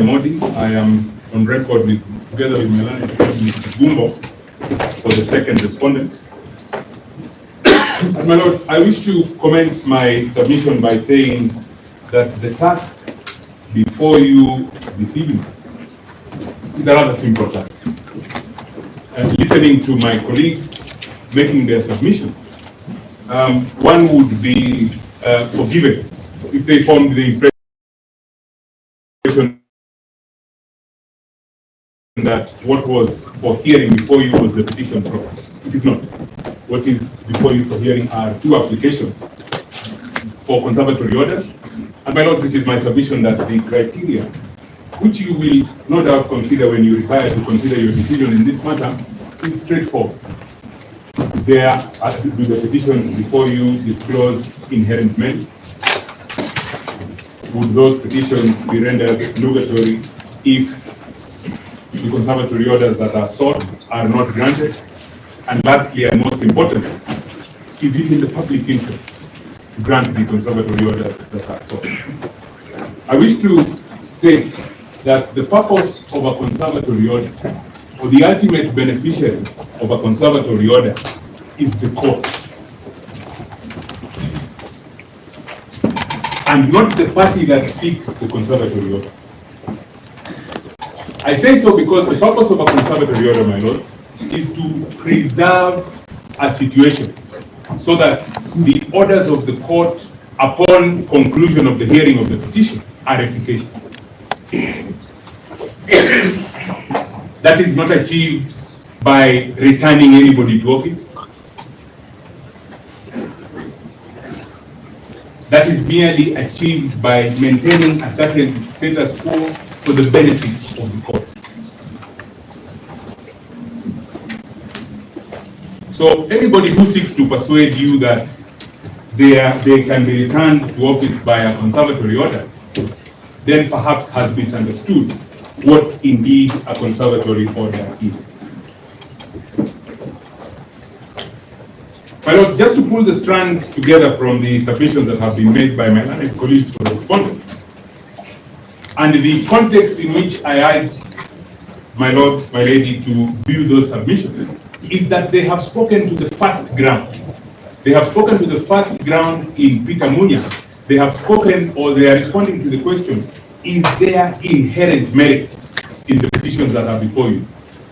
Modi. I am on record together with my learned friend Mr. Gumbo for the second respondent. And my lord, I wish to commence my submission by saying that the task before you this evening is a rather simple task. And listening to my colleagues making their submission, one would be forgiven if they formed the impression that what was for hearing before you was the petition process. It is not. What is before you for hearing are two applications for conservatory orders. And my lord, it is my submission that the criteria, which you will no doubt consider when you retire to consider your decision in this matter, is straightforward. There, do the petitions before you disclose inherent merit? Would those petitions be rendered nugatory if the conservatory orders that are sought are not granted? And lastly, and most importantly, is it in the public interest to grant the conservatory orders that are sought? I wish to state that the purpose of a conservatory order, or the ultimate beneficiary of a conservatory order, is the court, and not the party that seeks the conservatory order. I say so because the purpose of a conservatory order, my lords, is to preserve a situation so that the orders of the court upon conclusion of the hearing of the petition are efficacious. That is not achieved by returning anybody to office. That is merely achieved by maintaining a certain status quo for the benefit of the court. So anybody who seeks to persuade you that they can be returned to office by a conservatory order, then perhaps has misunderstood what indeed a conservatory order is. My lords, just to pull the strands together from the submissions that have been made by my learned colleagues for the respondent, and the context in which I urge my lords, my lady, to view those submissions, is that they have spoken to the first ground. They have spoken to the first ground in Peter Munya. They have spoken, or they are responding to the question, is there inherent merit in the petitions that are before you?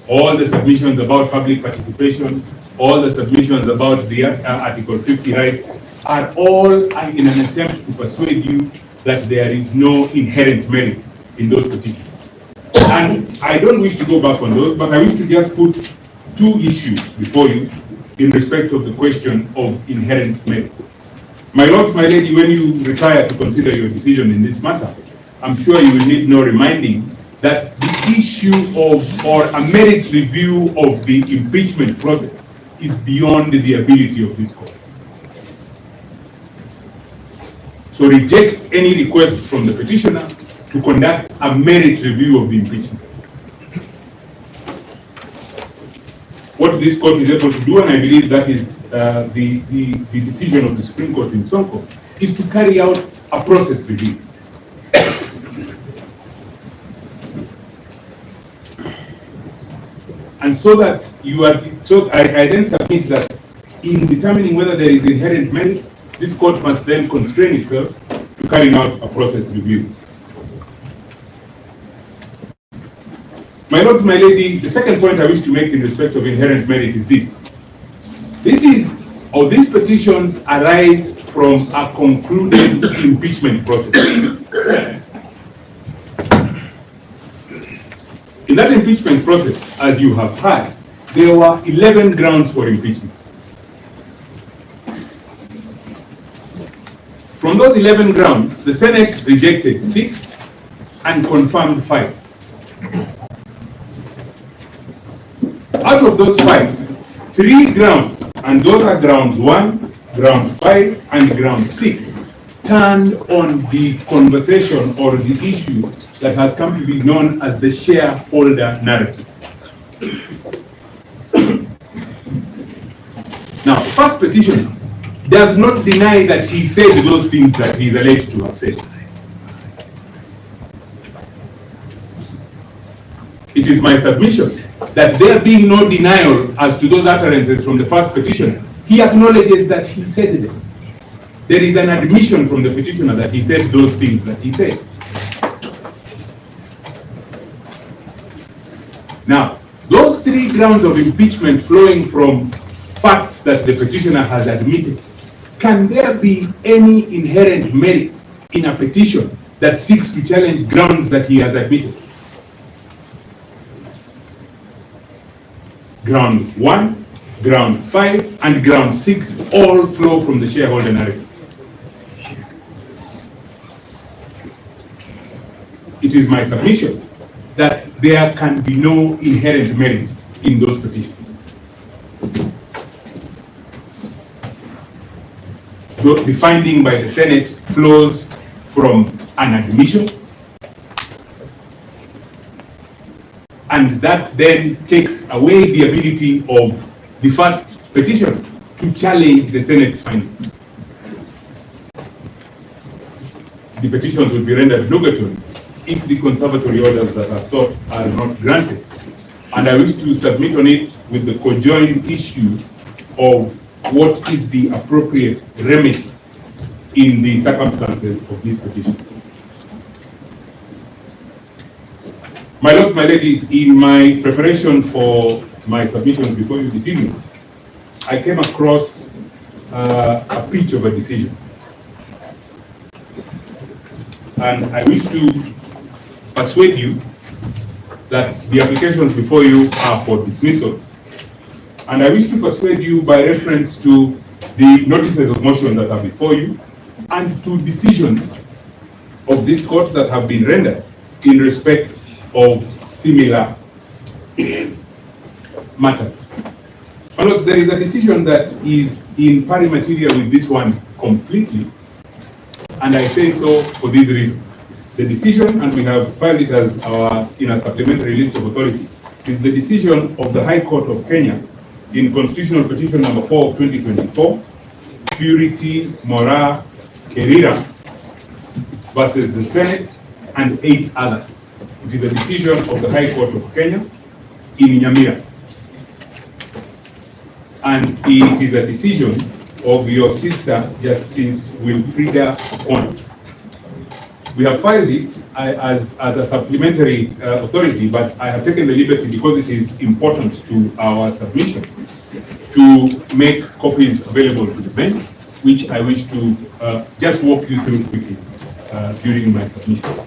All the submissions about public participation, all the submissions about the Article 50 rights are all in an attempt to persuade you that there is no inherent merit in those petitions. And I don't wish to go back on those, but I wish to just put two issues before you in respect of the question of inherent merit. My lords, my lady, when you retire to consider your decision in this matter, I'm sure you will need no reminding that the issue of, or a merit review of the impeachment process is beyond the ability of this court. So reject any requests from the petitioner to conduct a merit review of the impeachment. What this court is able to do, and I believe that is the decision of the Supreme Court in Sonko, is to carry out a process review. And so that you are, so I then submit that in determining whether there is inherent merit, this court must then constrain itself to carrying out a process review. My lords, my lady, the second point I wish to make in respect of inherent merit is this. These petitions arise from a concluded impeachment process. In that impeachment process, as you have heard, there were 11 grounds for impeachment. From those 11 grounds, the Senate rejected 6 and confirmed 5. Out of those 5, 3 grounds, and those are grounds 1, ground 5, and ground 6, turned on the conversation or the issue that has come to be known as the shareholder narrative. Now, first petitioner does not deny that he said those things that he is alleged to have said. It is my submission that there being no denial as to those utterances from the first petitioner, he acknowledges that he said them. There is an admission from the petitioner that he said those things that he said. Now, those three grounds of impeachment flowing from facts that the petitioner has admitted, can there be any inherent merit in a petition that seeks to challenge grounds that he has admitted? Ground 1, ground 5, and ground 6 all flow from the shareholder narrative. It is my submission that there can be no inherent merit in those petitions. The finding by the Senate flows from an admission, and that then takes away the ability of the first petitioner to challenge the Senate's finding. The petitions will be rendered nugatory if the conservatory orders that are sought are not granted. And I wish to submit on it with the conjoined issue of what is the appropriate remedy in the circumstances of this petition. My lords, my ladies, in my preparation for my submissions before you this evening, I came across a pitch of a decision. And I wish to persuade you that the applications before you are for dismissal. And I wish to persuade you by reference to the notices of motion that are before you and to decisions of this court that have been rendered in respect of similar matters. My lords, there is a decision that is in pari materia with this one completely, and I say so for these reasons. The decision, and we have filed it as in a supplementary list of authority, is the decision of the High Court of Kenya in Constitutional Petition number 4 of 2024, Purity Mora Kerira versus the Senate and 8 others. It is a decision of the High Court of Kenya in Nyamira. And it is a decision of your sister, Justice Wilfrida Point. We have filed it as a supplementary authority, but I have taken the liberty, because it is important to our submission, to make copies available to the bench, which I wish to just walk you through quickly during my submission.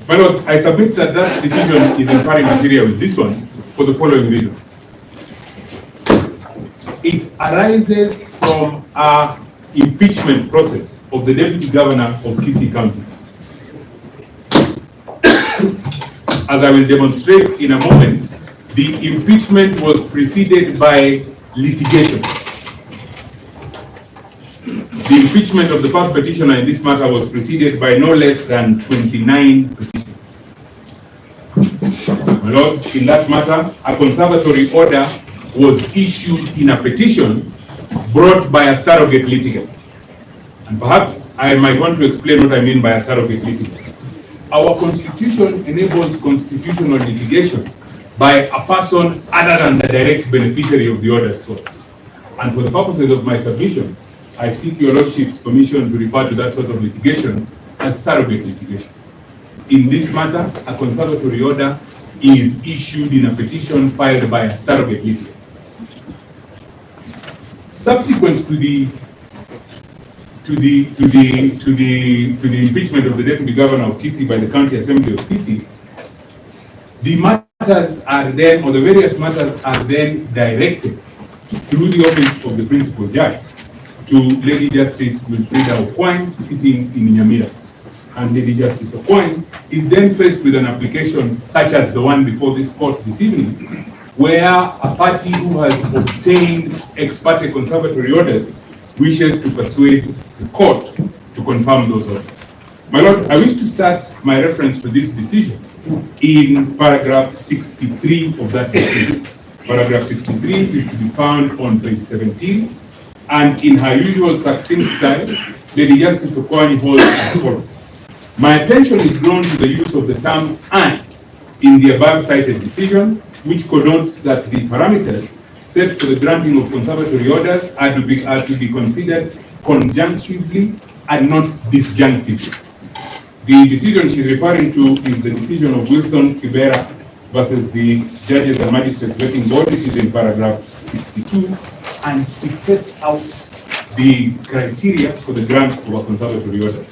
My lords, I submit that that decision is in pari materia with this one for the following reason. It arises from an impeachment process of the Deputy Governor of Kisii County. As I will demonstrate in a moment, the impeachment was preceded by litigation. The impeachment of the first petitioner in this matter was preceded by no less than 29 petitions. My lords, in that matter, a conservatory order was issued in a petition brought by a surrogate litigant. And perhaps I might want to explain what I mean by a surrogate litigant. Our constitution enables constitutional litigation by a person other than the direct beneficiary of the order sought. And for the purposes of my submission, I seek your lordship's permission to refer to that sort of litigation as surrogate litigation. In this matter, a conservatory order is issued in a petition filed by a surrogate litigant. Subsequent to the impeachment of the Deputy Governor of Kisii by the County Assembly of Kisii, the matters are then, or the various matters are then directed through the office of the principal judge to Lady Justice Wilfrida Okwany, sitting in Nyamira. And Lady Justice Okwany is then faced with an application such as the one before this court this evening, where a party who has obtained ex parte conservatory orders wishes to persuade the court to confirm those orders. My lord, I wish to start my reference to this decision in paragraph 63 of that decision. Paragraph 63 is to be found on page 17 and in her usual succinct style, Lady Justice Okwani holds as follows. My attention is drawn to the use of the term "and" in the above cited decision, which connotes that the parameters set for the granting of conservatory orders are to be considered conjunctively and not disjunctively. The decision she's referring to is the decision of Wilson Kibera versus the Judges and Magistrates Vetting Board. This is in paragraph 62, and it sets out the criteria for the grant of a conservatory order.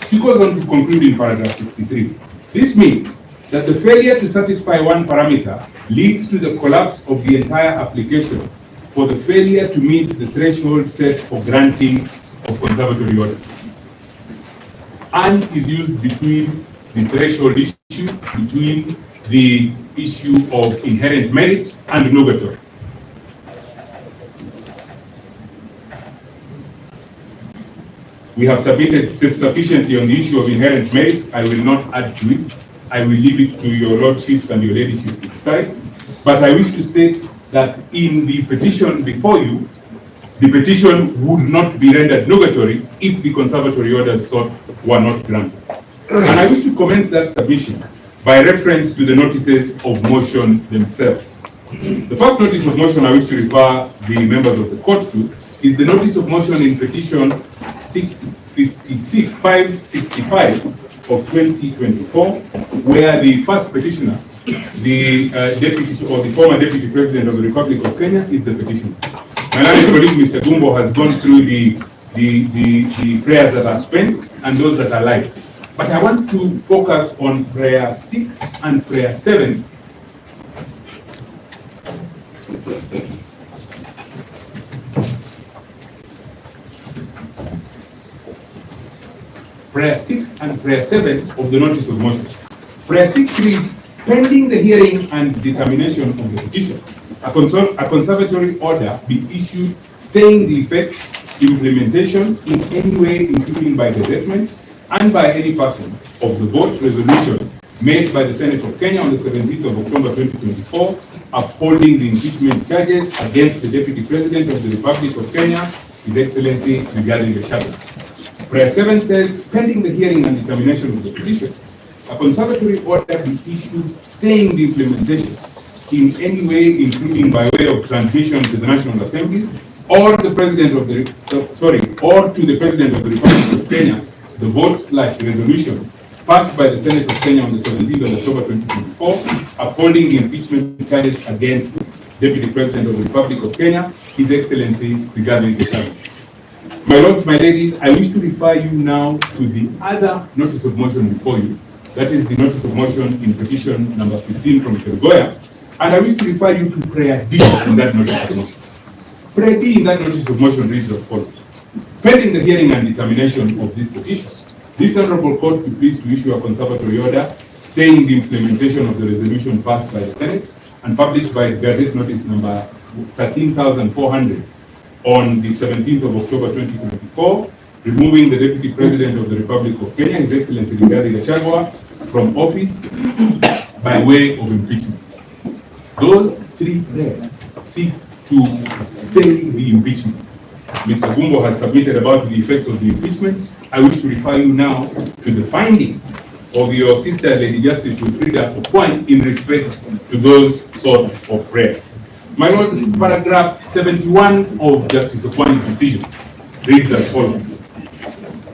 She goes on to conclude in paragraph 63. This means that the failure to satisfy one parameter leads to the collapse of the entire application for the failure to meet the threshold set for granting of conservatory orders. And is used between the threshold issue, between the issue of inherent merit and nugatory. We have submitted sufficiently on the issue of inherent merit. I will not add to it. I will leave it to your lordships and your ladyship to decide. But I wish to state that in the petition before you, the petition would not be rendered nugatory if the conservatory orders sought were not granted. And I wish to commence that submission by reference to the notices of motion themselves. The first notice of motion I wish to refer the members of the court to is the notice of motion in petition 565 of 2024, where the first petitioner, the deputy or the former deputy president of the Republic of Kenya, is the petitioner. My colleague Mr. Gumbo has gone through the prayers that are spent and those that are live. But I want to focus on prayer 6 and prayer 7. Prayer 6 and prayer 7 of the notice of motion. Prayer 6 reads, pending the hearing and determination of the petition, a conservatory order be issued staying the effect, implementation in any way, including by gazettement and by any person, of the vote resolution made by the Senate of Kenya on the 17th of October 2024, upholding the impeachment charges against the Deputy President of the Republic of Kenya, His Excellency Rigathi Gachagua. Prayer 7 says, pending the hearing and determination of the petition, a conservatory order be issued staying the implementation in any way, including by way of transmission to the National Assembly or the President of the or to the President of the Republic of Kenya, the vote/resolution passed by the Senate of Kenya on the 17th of October 2024, upholding the impeachment charges against Deputy President of the Republic of Kenya, His Excellency Rigathi Gachagua. My lords, my ladies, I wish to refer you now to the other notice of motion before you. That is the notice of motion in petition number 15 from Kerugoya. And I wish to refer you to prayer D in that notice of motion. Prayer D in that notice of motion reads as follows. Pending the hearing and determination of this petition, this honorable court be pleased to issue a conservatory order staying the implementation of the resolution passed by the Senate and published by Gazette Notice number 13,400 on the 17th of October 2024, removing the Deputy President of the Republic of Kenya, His Excellency Rigathi Gachagua, from office by way of impeachment. Those three prayers seek to stay the impeachment. Mr. Gumbo has submitted about the effect of the impeachment. I wish to refer you now to the finding of your sister, Lady Justice Wilfrida Okwany, in respect to those sort of prayers. My Lord, paragraph 71 of Justice Okwany's decision reads as follows.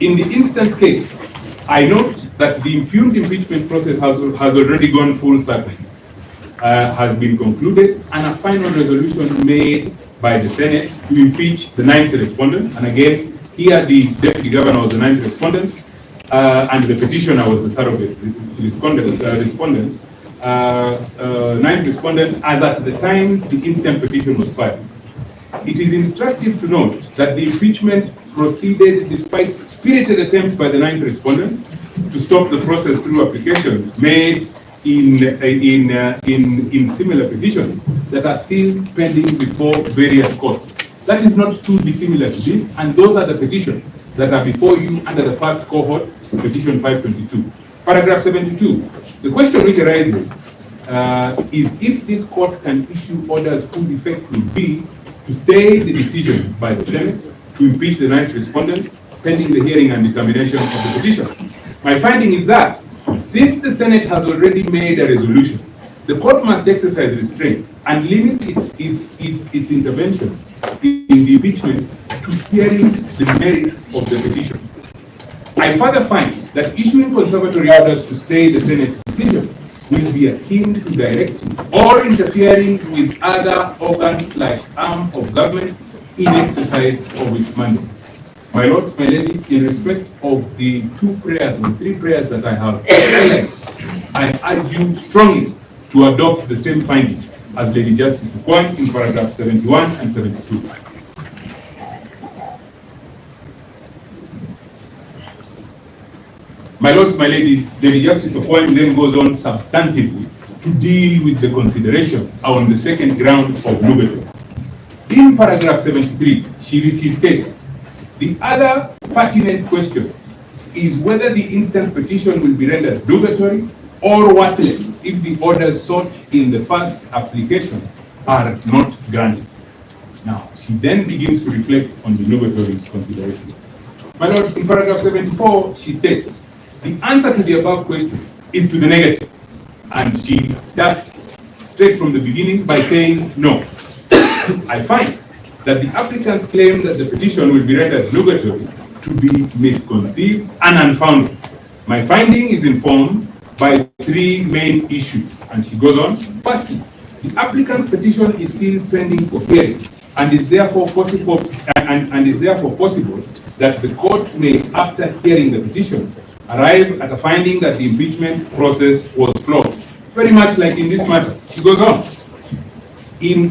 In the instant case, I note that the impugned impeachment process has already gone full circle, has been concluded, and a final resolution made by the Senate to impeach the 9th respondent. And again, here the Deputy Governor was the 9th respondent, and the petitioner was the surrogate respondent. 9th respondent, as at the time the instant petition was filed. It is instructive to note that the impeachment proceeded despite spirited attempts by the 9th respondent to stop the process through applications made in similar petitions that are still pending before various courts. That is not too dissimilar to this, and those are the petitions that are before you under the first cohort, petition 522. Paragraph 72. The question which arises is if this court can issue orders whose effect will be to stay the decision by the Senate to impeach the ninth respondent pending the hearing and determination of the petition. My finding is that since the Senate has already made a resolution, the court must exercise restraint and limit its intervention in the impeachment to hearing the merits of the petition. I further find that issuing conservatory orders to stay the Senate's decision will be akin to directing or interfering with other organs like arm of government in exercise of its mandate. My lords, my ladies, in respect of the two prayers or three prayers that I have highlighted, I urge you strongly to adopt the same finding as Lady Justice Okwany in paragraph 71 and 72. My lords, my ladies, Lady Justice Okwany then goes on substantively to deal with the consideration on the second ground of nugatory. In paragraph 73, she states, the other pertinent question is whether the instant petition will be rendered nugatory or worthless if the orders sought in the first application are not granted. Now, she then begins to reflect on the nugatory consideration. My lord, in paragraph 74, she states, the answer to the above question is to the negative. And she starts straight from the beginning by saying no. I find that the applicant's claim that the petition will be rendered nugatory to be misconceived and unfounded. My finding is informed by three main issues. And she goes on. Firstly, the applicant's petition is still pending for hearing and is therefore possible that the court may, after hearing the petition, arrive at a finding that the impeachment process was flawed. Very much like in this matter. She goes on. In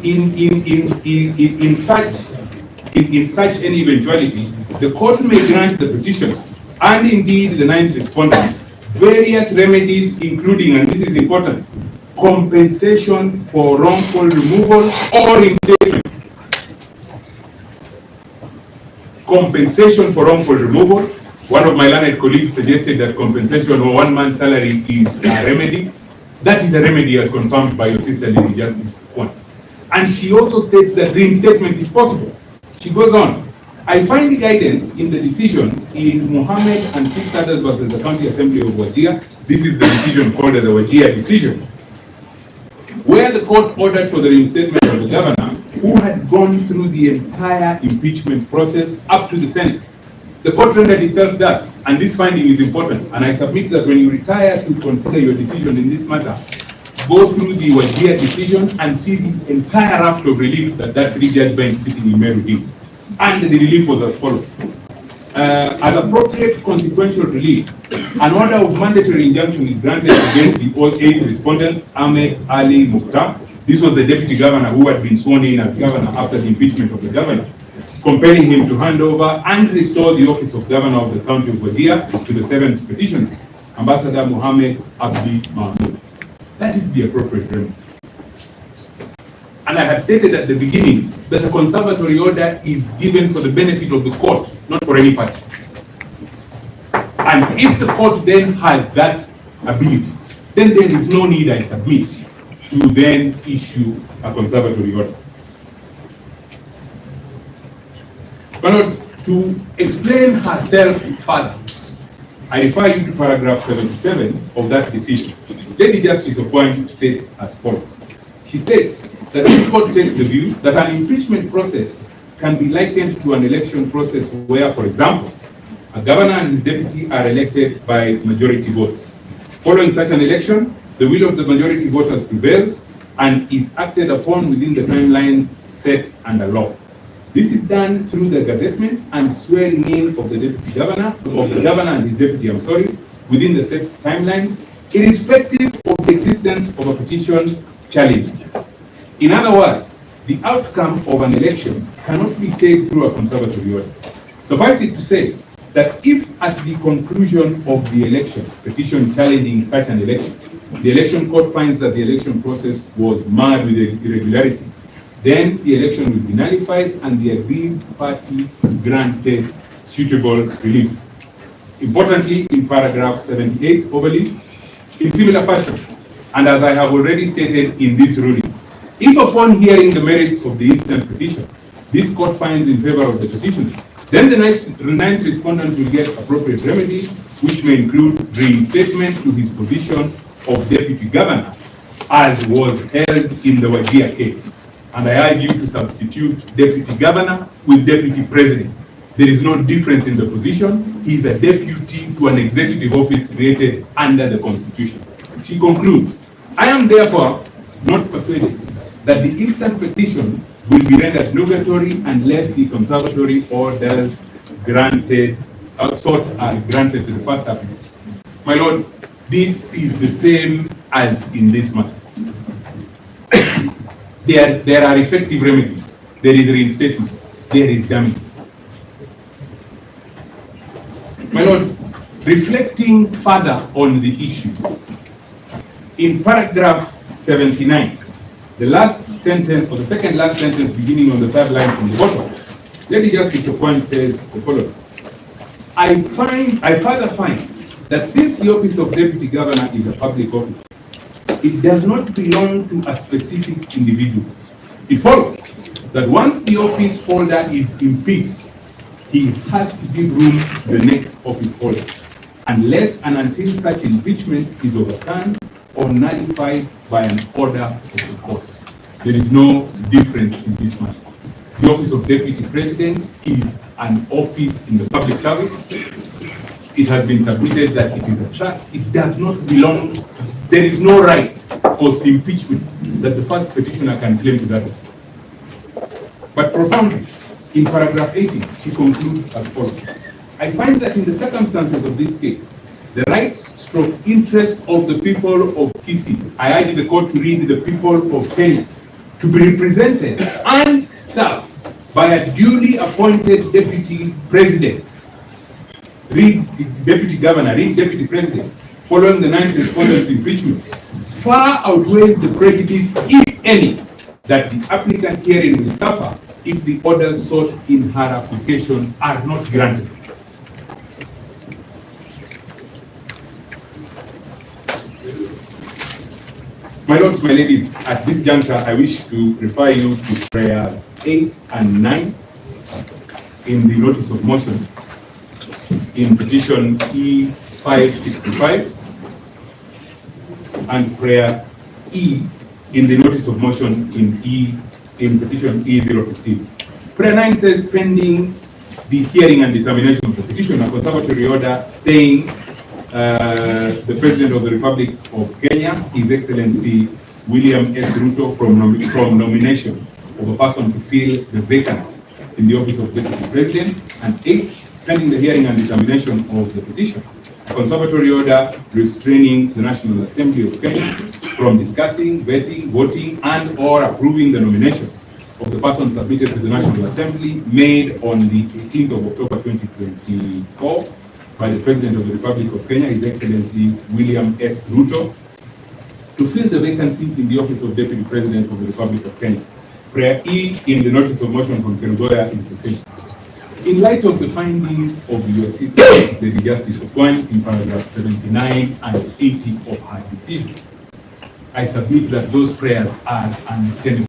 such an eventuality, the court may grant the petition and indeed the ninth respondent various remedies, including, and this is important, compensation for wrongful removal or reinstatement. Compensation for wrongful removal. One of my learned colleagues suggested that compensation or 1 month's salary is a remedy. That is a remedy as confirmed by your sister Lady Justice Okwany. And she also states that reinstatement is possible. She goes on. I find the guidance in the decision in Mohammed and 6 others versus the County Assembly of Wajir. This is the decision called the Wajir decision, where the court ordered for the reinstatement of the governor who had gone through the entire impeachment process up to the Senate. The court rendered itself thus, and this finding is important, and I submit that when you retire to consider your decision in this matter, go through the Wajir decision and see the entire raft of relief that three-judge bench sitting in Meru did. And the relief was as follows. As appropriate consequential relief, an order of mandatory injunction is granted against the 8th respondent, Ahmed Ali Mukhtar. This was the deputy governor who had been sworn in as governor after the impeachment of the governor, compelling him to hand over and restore the office of governor of the county of Wajir to the 7th petitioner, Ambassador Mohammed Abdi Mahmoud. That is the appropriate remedy. And I had stated at the beginning that a conservatory order is given for the benefit of the court, not for any party. And if the court then has that ability, then there is no need, I submit, to then issue a conservatory order. But to explain herself further, I refer you to paragraph 77 of that decision. Lady Justice Okwany states as follows. She states that this court takes the view that an impeachment process can be likened to an election process where, for example, a governor and his deputy are elected by majority votes. Following such an election, the will of the majority voters prevails and is acted upon within the timelines set under law. This is done through the gazettement and swearing in of the deputy governor, and his deputy, within the set timelines, irrespective of the existence of a petition challenge. In other words, the outcome of an election cannot be said through a conservatory order. Suffice it to say that if at the conclusion of the election, petition challenging such an election, the election court finds that the election process was marred with irregularities, then the election will be nullified and the aggrieved party granted suitable relief. Importantly, in paragraph 78 overleaf, in similar fashion, and as I have already stated in this ruling, if upon hearing the merits of the instant petition, this court finds in favor of the petitioner, then the ninth respondent will get appropriate remedy, which may include reinstatement to his position of deputy governor, as was held in the Wajir case. And I urge you to substitute deputy governor with deputy president. There is no difference in the position. He is a deputy to an executive office created under the Constitution. She concludes, I am therefore not persuaded that the instant petition will be rendered nugatory unless the conservatory orders granted sought are granted to the first applicant. My Lord, this is the same as in this matter. There are effective remedies. There is reinstatement. There is damage. My Lord, reflecting further on the issue, in paragraph 79, the last sentence, or the second last sentence beginning on the third line from the bottom, Lady Justice Okwany says the following. I further find that since the office of deputy governor is a public office, it does not belong to a specific individual. It follows that once the office holder is impeached, he has to give room to the next office holder, unless and until such impeachment is overturned or nullified by an order of the court. There is no difference in this matter. The office of deputy president is an office in the public service. It has been submitted that it is a trust. It does not belong. There is no right post impeachment that the first petitioner can claim to that. But profoundly, in paragraph 18, she concludes as follows. I find that in the circumstances of this case, the rights/interests of the people of Kisii, I urge the court to read the people of Kenya, to be represented and served by a duly appointed deputy president. Read deputy governor, read deputy president, following the ninth respondent's impeachment, far outweighs the prejudice, if any, that the applicant herein will suffer if the orders sought in her application are not granted. My lords, my ladies, at this juncture, I wish to refer you to prayers 8 and 9 in the notice of motion in petition E565 and prayer E in the notice of motion in petition E015. Prayer 9 says, pending the hearing and determination of the petition, a conservatory order staying the President of the Republic of Kenya, His Excellency William S. Ruto, from nomination of a person to fill the vacancy in the office of Deputy President. And 8, pending the hearing and determination of the petition, a conservatory order restraining the National Assembly of Kenya from discussing, vetting, voting, and or approving the nomination of the person submitted to the National Assembly made on the 18th of October 2024 by the President of the Republic of Kenya, His Excellency William S. Ruto, to fill the vacancy in the office of Deputy President of the Republic of Kenya. Prayer E in the notice of motion from Kerugoya is the same. In light of the findings of the USC Lady Justice Okwany in paragraph 79 and 80 of her decision, I submit that those prayers are untenable.